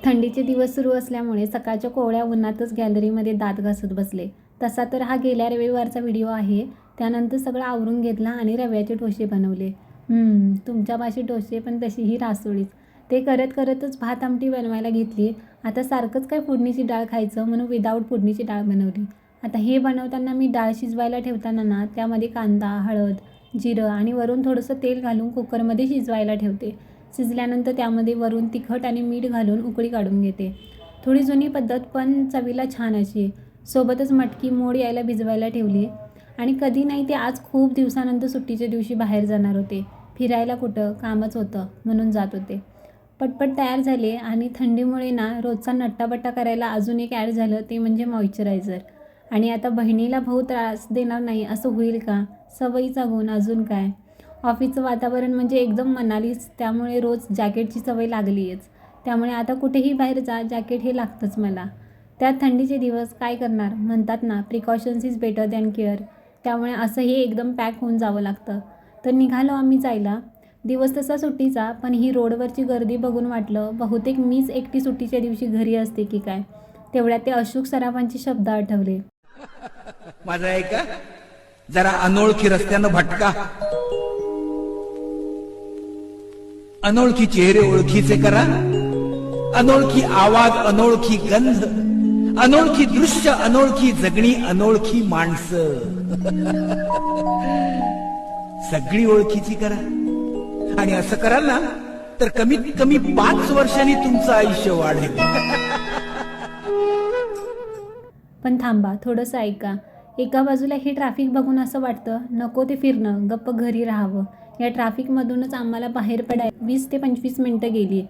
थंडीचे दिवस सुरू असल्यामुळे सकाळच्या कोवळ्या उन्हातच गॅलरीमध्ये दात घासत बसले. तसा तर हा गेल्या रविवारचा व्हिडिओ आहे. त्यानंतर सगळं आवरून घेतला आणि रव्याचे डोसे बनवले. तुमच्या भाषेत डोसे पण तशीही रासोळीच. ते करत करतच भात आमटी बनवायला घेतली. आता सारखंच काय फोडणीची डाळ खायचं म्हणून विदाऊट फोडणीची डाळ बनवली. आता हे बनवताना मी डाळ शिजवायला ठेवताना ना त्यामध्ये कांदा, हळद, जिरं आणि वरून थोडंसं तेल घालून कुकरमध्ये शिजवायला ठेवते. शिजल्यानंतर त्यामध्ये वरून तिखट आणि मीठ घालून उकळी काढून घेते. थोडी जुनी पद्धत पण चवीला छान अशी. सोबतच मटकी मोड यायला भिजवायला ठेवली. आणि कधी नाही ते आज खूप दिवसानंतर सुट्टीच्या दिवशी बाहेर जाणार होते. फिरायला कुठं, कामच होतं म्हणून जात होते. पटपट तयार झाले आणि थंडीमुळे ना रोजचा नट्टाबट्टा करायला अजून एक ॲड झालं ते म्हणजे मॉइश्चरायझर. आणि आता बहिणीला भाऊ त्रास देणार नाही असं होईल का? सवयीचा गुण अजून काय. ऑफिसचं वातावरण म्हणजे एकदम मनालीच, त्यामुळे रोज जॅकेटची सवय लागलीच. त्यामुळे आता कुठेही बाहेर जा जॅकेट हे लागतंच मला. त्यात थंडीचे दिवस काय करणार, म्हणतात ना precautions is better than care. त्यामुळे असंही एकदम पॅक होऊन जावं लागतं. तर निघालो आम्ही जायला. दिवस तसा सुट्टीचा, पण ही रोडवरची गर्दी बघून वाटलं बहुतेक मीच एकटी सुट्टीच्या दिवशी घरी असते की काय. तेवढ्यात ते अशोक सराफांचे शब्द आठवले. माझा ऐका, जरा अनोळखी रस्त्यानं भटका, अनोळखी चेहरे ओळखीचे करा, अनोळखी आवाज, अनोळखी गंध, अनोळखी दृश्य, अनोळखी जगणी, अनोळखी माणसं सगळी ओळखीची करा. आणि असं कराल ना तर कमीत कमी 5 वर्षांनी तुमचं आयुष्य वाढेल. पण थांबा, थोडंसं ऐका. एका बाजूला हे ट्रॅफिक बघून असं वाटतं नको ते फिरणं, गप्प घरी राहावं. या ट्रॅफिकमधूनच आम्हाला बाहेर पडायला 20 ते 25 मिनटं गेली.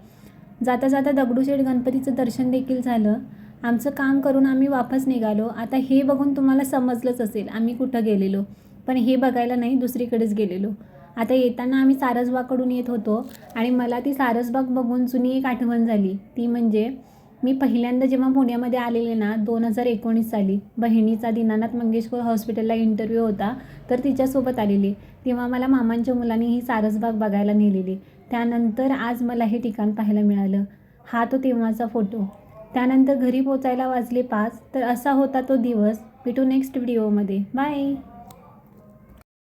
जाता जाता दगडूशेठ गणपतीचं दर्शन देखील झालं. आमचं काम करून आम्ही वापस निघालो. आता हे बघून तुम्हाला समजलंच असेल आम्ही कुठं गेलेलो. पण हे बघायला नाही, दुसरीकडेच गेलेलो. आता येताना आम्ही सारसबागकडून येत होतो आणि मला ती सारसबाग बघून जुनी एक आठवण झाली. ती म्हणजे मी पहिल्यांदा जेव्हा पुण्यामध्ये आलेले ना 2019 साली, बहिणीचा दीनानाथ मंगेशकर हॉस्पिटलला इंटरव्ह्यू होता, तर तिच्यासोबत आलेली. तेव्हा मला मामांच्या मुलांनी ही सारसबाग बघायला नेलेली. त्यानंतर आज मला हे ठिकाण पाहायला मिळालं. हा तो तेव्हाचा फोटो. त्यानंतर घरी पोचायला वाजले 5. तर असा होता तो दिवस. भेटू नेक्स्ट व्हिडिओमध्ये. बाय.